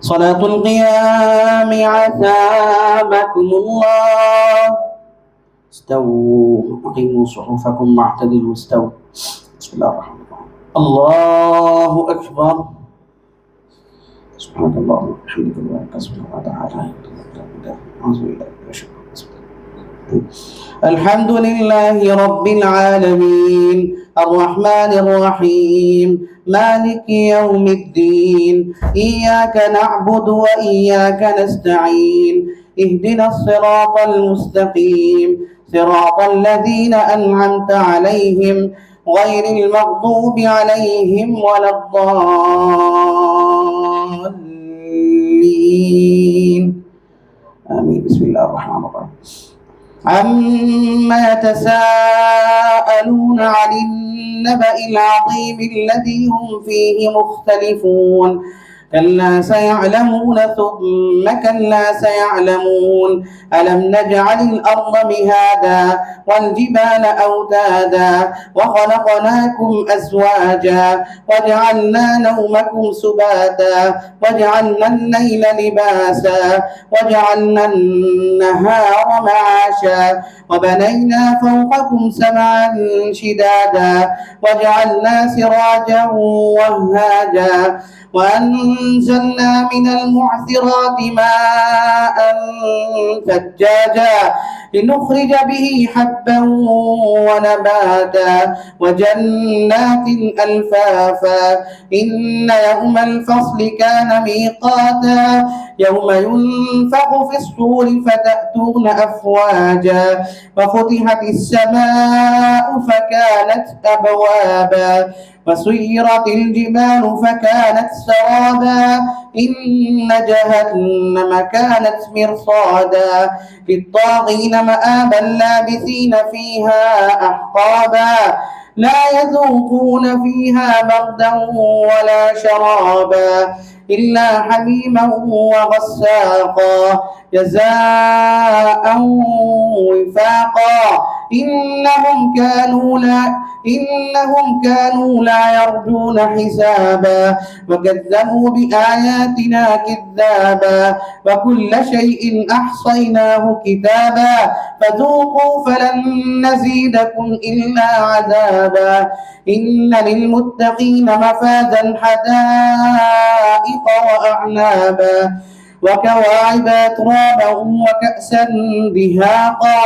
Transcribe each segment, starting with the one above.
صلاة القيام عثابكم الله. استووا أقيموا صحفكم واعتدلوا استووا. بسم الله الرحمن الرحيم. الله أكبر. سبحان الله وبحمده سبحانه وتعالى. أعوذ بالله من الشيطان الرجيم. الحمد لله رب العالمين الرحمن الرحيم مالك يوم الدين إياك نعبد وإياك نستعين اهدنا الصراط المستقيم صراط الذين أنعمت عليهم غير المغضوب عليهم ولا الضالين آمين. بسم الله الرحمن الرحيم. عما يتساءلون عن النبأ العظيم الذي هم فيه مختلفون كلا سيعلمون ثم كلا سيعلمون ألم نجعل الأرض مهادا والجبال أوتادا وخلقناكم أزواجا وجعلنا نومكم سباتا وجعلنا الليل لباسا وجعلنا النهار معاشا وبنينا فوقكم سبعا شدادا وجعلنا سراجا وهاجا وأنزلنا من المعصرات ماء ثجاجا لنخرج به حبا ونباتا وجنات ألفافا إن يوم الفصل كان ميقاتا يوم ينفخ في الصور فتأتون أفواجا وفتحت السماء فكانت أبوابا وسيرت الجبال فكانت سرابا إن جهنم كانت مرصادا للطاغين مآبا لابثين فيها أحقابا لا يذوقون فيها بردا ولا شرابا إلا حميما وغساقا جزاء وفاقا إنهم كانوا لا يرجون حسابا وكذبوا بآياتنا كذابا وكل شيء أحصيناه كتابا فذوقوا فلن نزيدكم إلا عذابا إن للمتقين مفازا حدائق وأعنابا وكواعب أترابا وكأسا دهاقا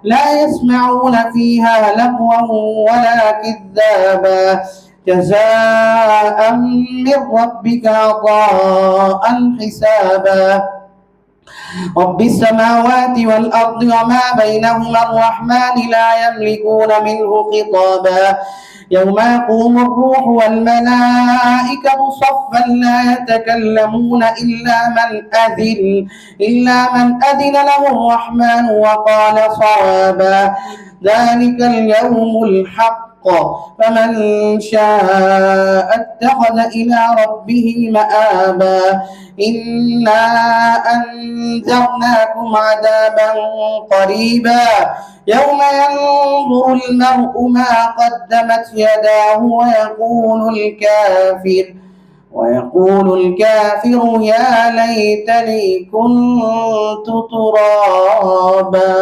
لا يسمعون فيها لغوا ولا كذابا جزاء من ربك عطاء حسابا رب السماوات والأرض وما بينهما الرحمن لا يملكون منه خطابا يوم يقوم الروح والملائكة صفا لا يتكلمون إلا من أذن له الرحمن وقال صوابا ذلك اليوم الحق فمن شاء اتخذ إلى ربه مآبا إنا أنذرناكم عذابا قريبا يوم ينظر المرء ما قدمت يداه ويقول الكافر يا ليتني كنت ترابا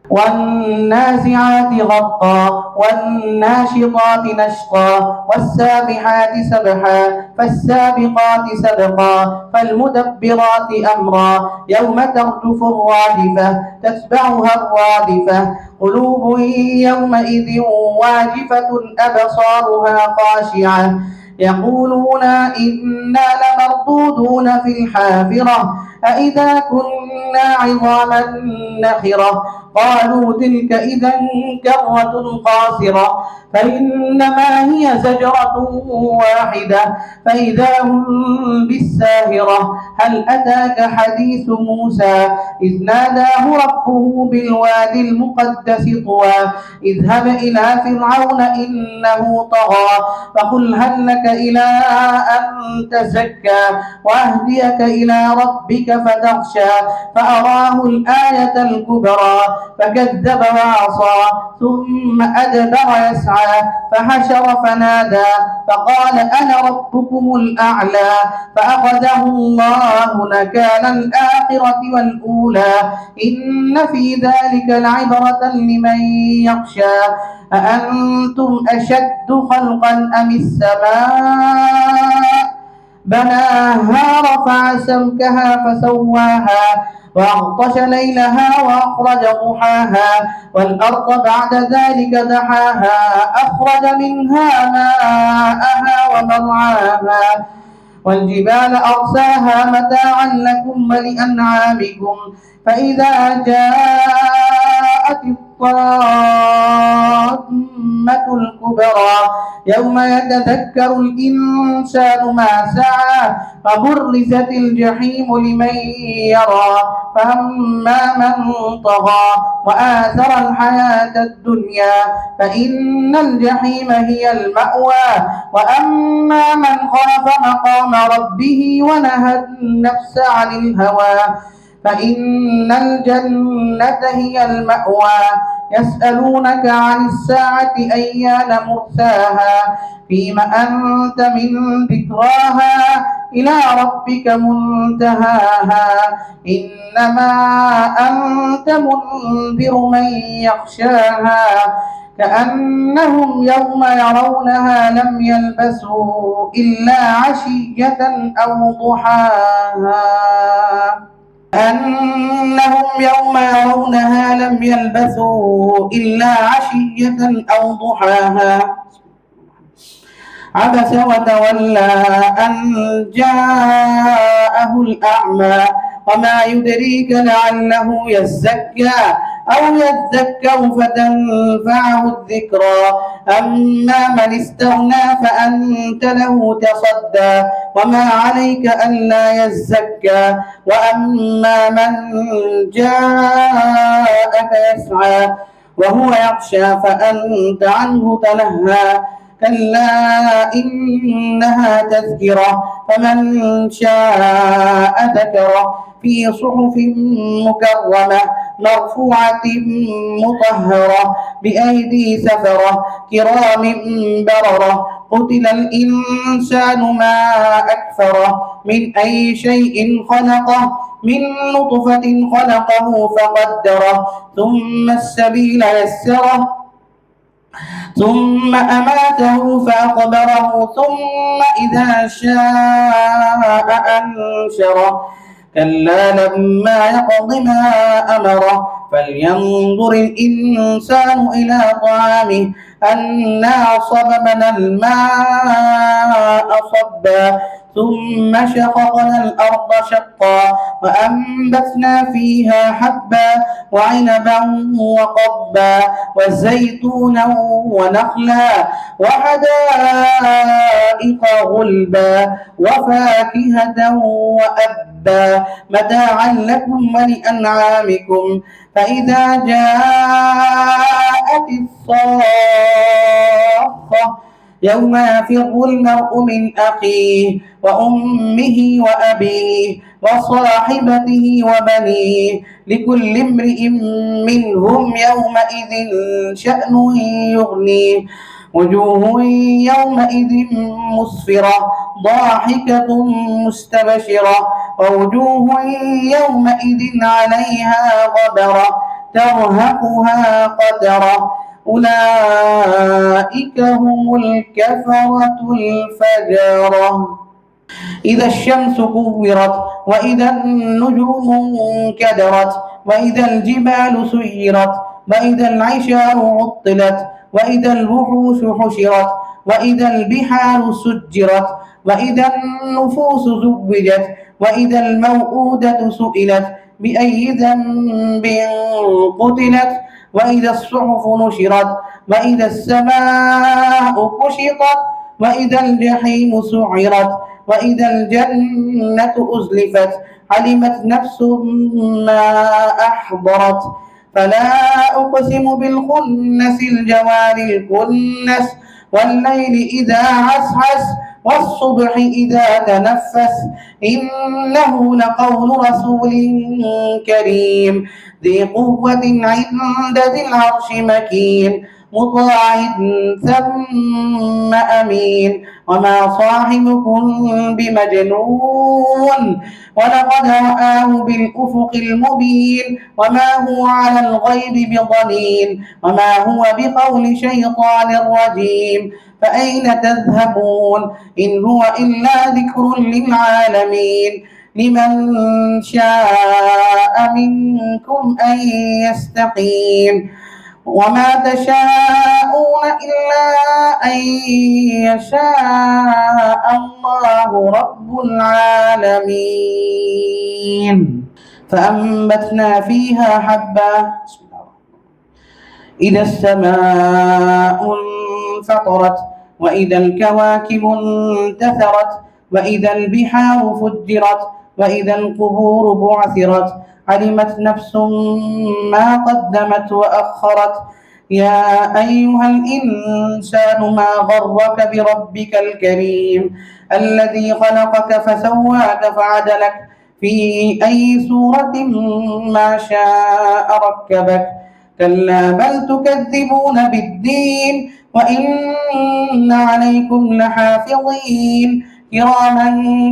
والنازعات غرقا والناشطات نشطا والسابحات سبحا فالسابقات سبقا فالمدبرات أمرا يوم ترجف الراجفة تتبعها الرادفة قلوب يومئذ واجفة أبصارها خاشعة يقولون إنا لمردودون في الحافرة أإذا كنا عظاما نخرة قالوا تلك إذا كرة خاسرة فإنما هي زجرة واحدة فإذا هم بالساهرة هل أتاك حديث موسى إذ ناداه ربه بالوادي المقدس طوى اذهب إلى فرعون إنه طغى فقل هل لك إلى أن تزكى وأهديك إلى ربك فتخشى فأراه الآية الكبرى فكذب وعصى ثم أدبر يسعى فحشر فنادى فقال أنا ربكم الأعلى فأخذه الله نكال الآخرة والأولى إن في ذلك لعبرة لمن يخشى أأنتم أشد خلقا أم السماء بناها رفع سمكها فسواها وأغطش ليلها وأخرج ضحاها والأرض بعد ذلك دحاها أخرج منها ماءها ومرعاها والجبال أرساها متاعا لكم ولأنعامكم فإذا جاءت الطامة الكبرى يوم يتذكر الإنسان ما سعى فبرزت الجحيم لمن يرى فأما من طغى وآثر الحياة الدنيا فإن الجحيم هي المأوى وأما من خاف مقام ربه ونهى النفس عن الهوى فإن الجنة هي المأوى يسألونك عن الساعة أيان مرساها فيم أنت من ذكراها إلى ربك منتهاها إنما أنت منذر من يخشاها كأنهم يوم يرونها لم يلبثوا إلا عشية أو ضحاها كأنهم يوم يرونها لم يلبثوا إلا عشية أو ضحاها عبس وتولى أن جاءه الأعمى وما يدريك لعله يزكى أو يذكر فتنفعه الذكرى أما من استغنى فأنت له تصدى وما عليك ألا يزكى وأما من جاءك يسعى وهو يخشى فأنت عنه تلهى كلا إنها تذكرة فمن شاء ذكره في صحف مكرمة مرفوعة مطهرة بأيدي سفرة كرام بررة قتل الإنسان ما أكفره من أي شيء خلقه من نطفة خلقه فقدره ثم السبيل يسره ثم أماته فأقبره ثم إذا شاء أنشره كلا لما يقض ما أمره فلينظر الإنسان إلى طعامه أنا صببنا الماء صبا ثم شققنا الأرض شقا وأنبتنا فيها حبا وعنبا وقضبا وزيتونا ونخلا وحدائق غلبا وفاكهة وأبا متاعا لكم ولأنعامكم فإذا جاءت الصاخة يوم يفر المرء من أخيه وأمه وأبيه وصاحبته وبنيه لكل امرئ منهم يومئذ شأن يغنيه وجوه يومئذ مسفرة ضاحكة مستبشرة ووجوه يومئذ عليها غبرة ترهقها قترة أولئك هم الكفرة الفجرة إذا الشمس كورت وإذا النجوم انكدرت وإذا الجبال سيرت وإذا العشار عطلت وإذا الوحوش حشرت وإذا البحار سجرت وإذا النفوس زوجت وإذا الموءودة سئلت بأي ذنب قتلت وإذا الصحف نشرت وإذا السماء كشطت وإذا الجحيم سعرت وإذا الجنة أزلفت علمت نفس ما أحضرت فلا أقسم بالخنس الجوار الكنس والليل إذا عسعس والصبح إذا تنفس إنه لقول رسول كريم ذي قوة عند ذي العرش مكين مطاع ثم أمين وما صاحبكم بمجنون ولقد رآه بالأفق المبين وما هو على الغيب بضنين وما هو بقول شيطان رجيم فأين تذهبون إن هو إلا ذكر للعالمين لمن شاء منكم أن يستقيم وما تشاءون إلا أن يشاء الله رب العالمين فأنبتنا فيها حبا إذا السماء انفطرت وإذا الكواكب انتثرت وإذا البحار فجرت وإذا القبور بعثرت علمت نفس ما قدمت وأخرت يا أيها الإنسان ما غرك بربك الكريم الذي خلقك فسواك فعدلك في أي صورة ما شاء ركبك كلا بل تكذبون بالدين وإن عليكم لحافظين كراما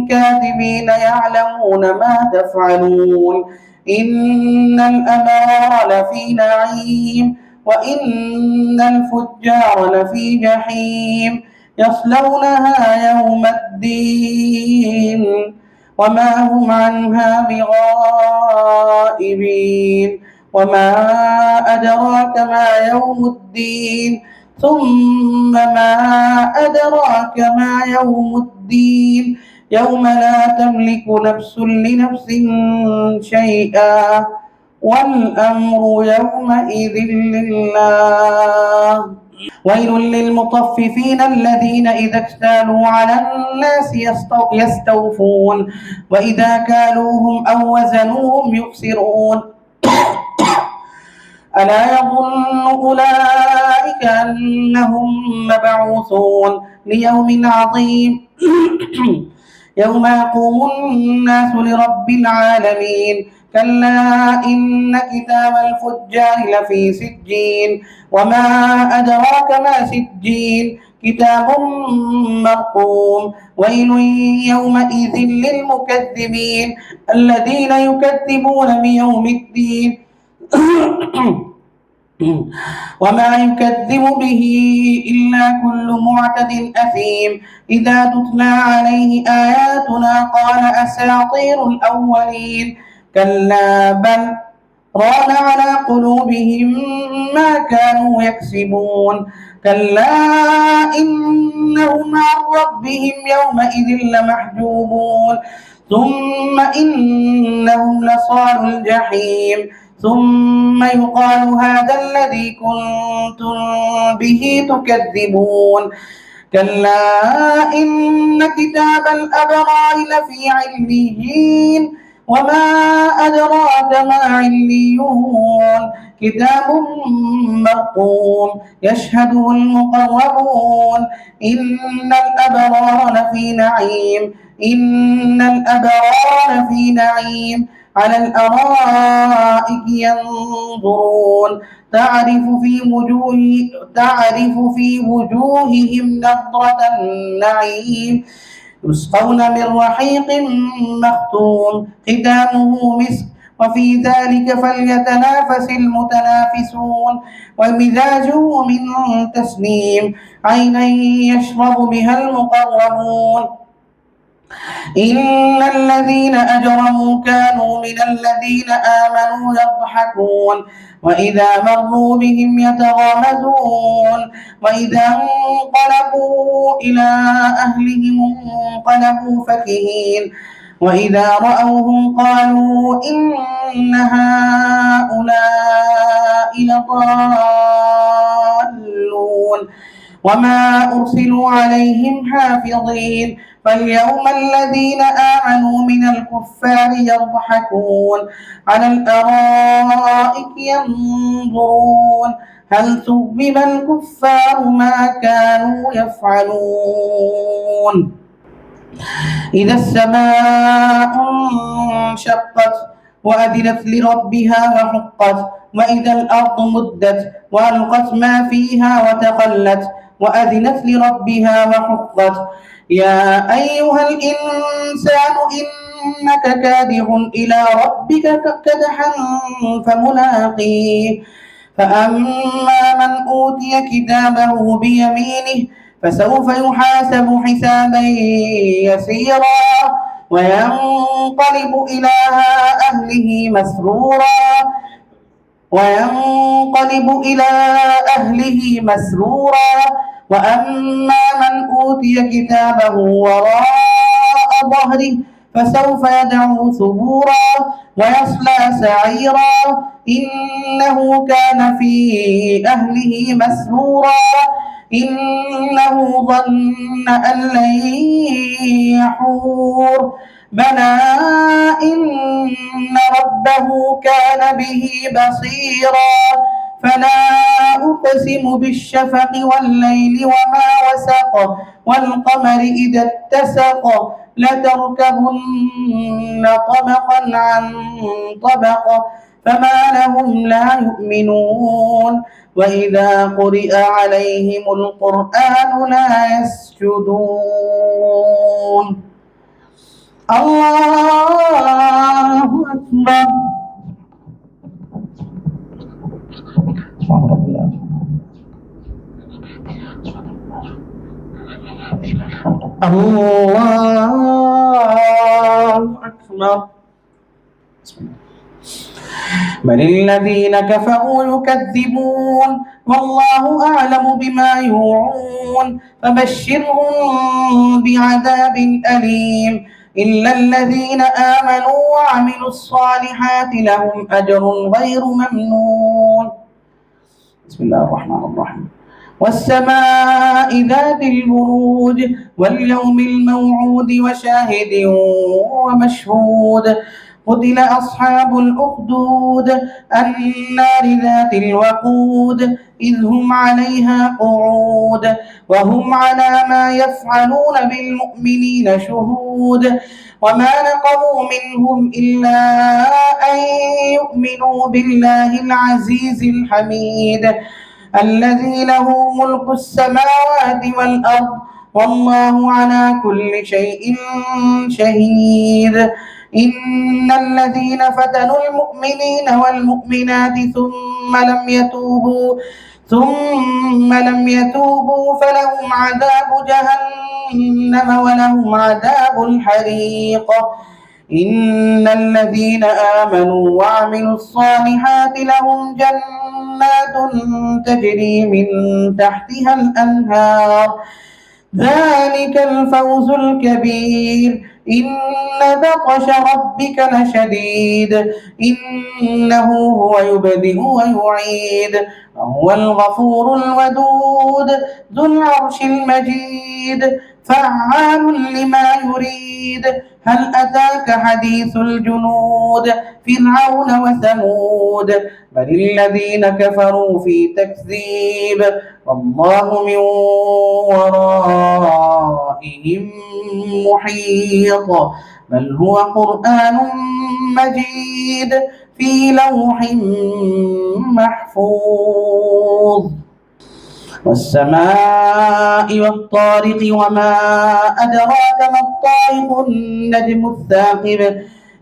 كاتبين يعلمون ما تفعلون إن الأبرار لفي نعيم وإن الفجار لفي جحيم يصلونها يوم الدين وما هم عنها بغائبين وما أدراك ما يوم الدين ثم ما أدراك ما يوم الدين يوم لا تملك نفس لنفس شيئا والأمر يومئذ لله ويل للمطففين الذين إذا اكتالوا على الناس يستوفون وإذا كالوهم أو وزنوهم يخسرون ألا يظن أولئك أنهم مبعوثون ليوم عظيم يوم يقوم الناس لرب العالمين كلا إن كتاب الفجار لفي سجين وما أدراك ما سجين كتاب مرقوم ويل يومئذ للمكذبين الذين يكذبون بيوم الدين وما يكذب به إلا كل معتد أثيم إذا تتلى عليه آياتنا قال أساطير الأولين كلا بل ران على قلوبهم ما كانوا يكسبون كلا إنهم عن ربهم يومئذ لمحجوبون ثم إنهم لصالوا الجحيم ثم يقال هذا الذي كنتم به تكذبون كلا إن كتاب الأبرار لفي عليين وما أدراك ما عليون كتاب مرقوم يشهده المقربون إن الأبرار لفي نعيم إن الأبرار لفي نعيم على الأرائك ينظرون تعرف في وجوههم نضرة النعيم يسقون من رحيق مختوم ختامه مسك وفي ذلك فليتنافس المتنافسون ومزاجه من تسنيم عينا يشرب بها المقربون إن الذين أجرموا كانوا من الذين آمنوا يضحكون وإذا مروا بهم يتغامزون وإذا انقلبوا إلى أهلهم انقلبوا فكهين وإذا رأوهم قالوا إن هؤلاء لضالون وما أرسلوا عليهم حافظين فاليوم الذين آمنوا من الكفار يضحكون على الأرائك ينظرون هل ثوب الكفار ما كانوا يفعلون إذا السماء انشقت وأذنت لربها وحقت وإذا الأرض مدت وألقت ما فيها وتخلت وأذنت لربها وحقت يا أيها الإنسان إنك كادح إلى ربك كدحا فملاقيه فأما من أوتي كتابه بيمينه فسوف يحاسب حسابا يسيرا وينقلب إلى أهله مسرورا وأما من أوتي كتابه وراء ظهره فسوف يدعو ثبورا ويصلى سعيرا إنه كان في أهله مسرورا إنه ظن أن لن يحور بلى إن ربه كان به بصيرا فلا أقسم بالشفق والليل وما وسق والقمر إذا اتسق لتركبن طبقا عن طبق فما لهم لا يؤمنون وإذا قرئ عليهم القرآن لا يسجدون الله أكبر الله أكبر بل الذين كفروا يكذبون والله أعلم بما يوعون فبشرهم بعذاب أليم إلا الذين آمنوا وعملوا الصالحات لهم أجر غير ممنون بسم الله الرحمن الرحيم والسماء ذات البروج واليوم الموعود وشاهد ومشهود قتل أصحاب الأخدود النار ذات الوقود إذ هم عليها قعود وهم على ما يفعلون بالمؤمنين شهود وما نقموا منهم إلا أن يؤمنوا بالله العزيز الحميد الذي له ملك السماوات والأرض والله على كل شيء شهيد إن الذين فتنوا المؤمنين والمؤمنات ثم لم يتوبوا فلهم عذاب جهنم ولهم عذاب الحريق إن الذين آمنوا وعملوا الصالحات لهم جنات تجري من تحتها الأنهار ذلك الفوز الكبير إن بطش ربك لشديد إنه هو يبدئ ويعيد وهو الغفور الودود ذو العرش المجيد فعال لما يريد هل أتاك حديث الجنود فرعون وثمود بل الذين كفروا في تكذيب والله من ورائهم محيط بل هو قرآن مجيد في لوح محفوظ والسماء والطارق وما أدراك ما الطارق النجم الثاقب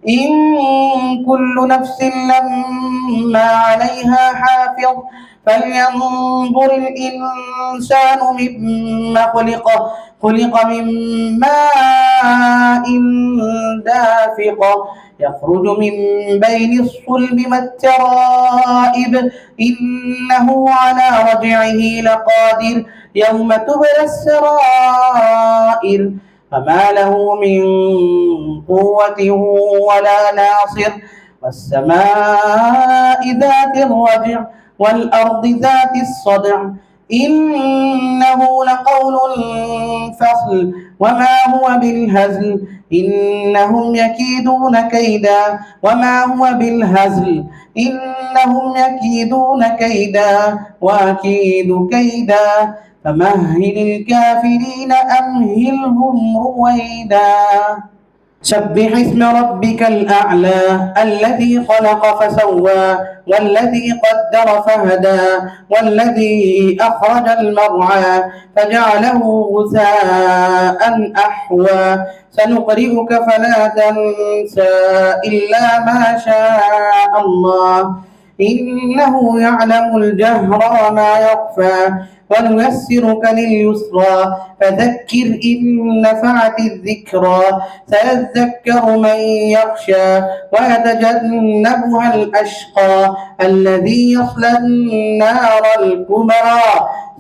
إن كل نفس لما عليها حافظ فلينظر الإنسان مما خلق من ماء دافق يخرج من بين الصلب والترائب إنه على رجعه لقادر يوم تبلى السرائر فما له من قوة ولا ناصر والسماء ذات الرجع والأرض ذات الصدع إنه لقول فصل وما هو بالهزل إنهم يكيدون كيدا وما هو بالهزل إنهم يكيدون كيدا وأكيد كيدا فمهل الكافرين أمهلهم رويدا. سبح اسم ربك الأعلى الذي خلق فسوى والذي قدر فهدى والذي أخرج المرعى فجعله غثاء أحوى سنقرئك فلا تنسى إلا ما شاء الله إنه يعلم الجهر وما يخفى ونيسرك لليسرى فذكر إن نفعت الذكرى سيذكر من يخشى ويتجنبها الأشقى الذي يصلى النار الكبرى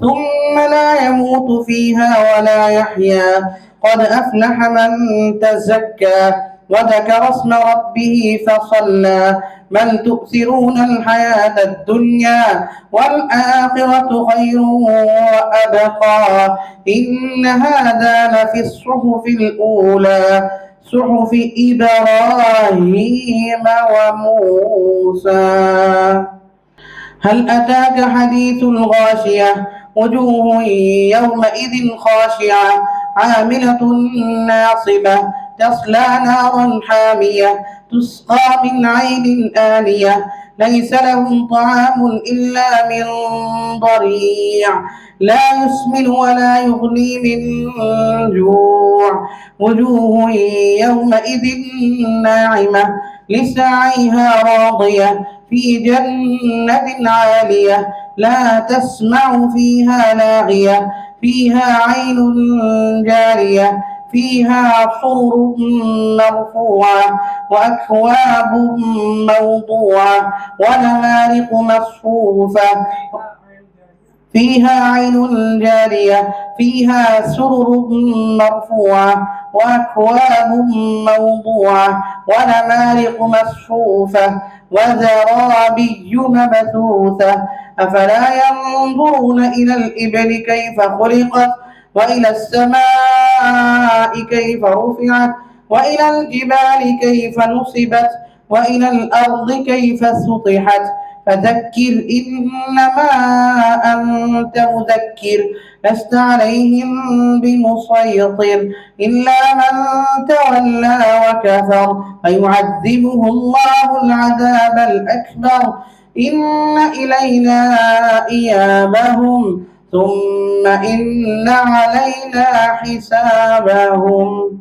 ثم لا يموت فيها ولا يحيا قد أفلح من تزكى وذكر اسم ربه فصلى بل تؤثرون الحياة الدنيا والآخرة خير وأبقى إن هذا لفي الصحف الأولى صحف إبراهيم وموسى. هل أتاك حديث الغاشية وجوه يومئذ خاشعة عاملة ناصبة تصلى نارا حامية تسقى من عين آنية ليس لهم طعام إلا من ضريع لا يسمن ولا يغني من جوع وجوه يومئذ ناعمة لسعيها راضية في جنة عالية لا تسمع فيها لاغية فيها عين جارية فيها سرر مرفوعة وأكواب موضوعة ونمارق مصفوفة فيها عين جارية فيها سرر مرفوعة وأكواب موضوعة ونمارق مصفوفة وزرابي مبثوثة أفلا ينظرون إلى الإبل كيف خلقت وإلى السماء كيف رفعت وإلى الجبال كيف نصبت وإلى الأرض كيف سطحت فذكر إنما أنت مذكر لست عليهم بمسيطر إلا من تولى وكفر فيعذبه الله العذاب الأكبر إن إلينا إيابهم ثم إن علينا حسابهم.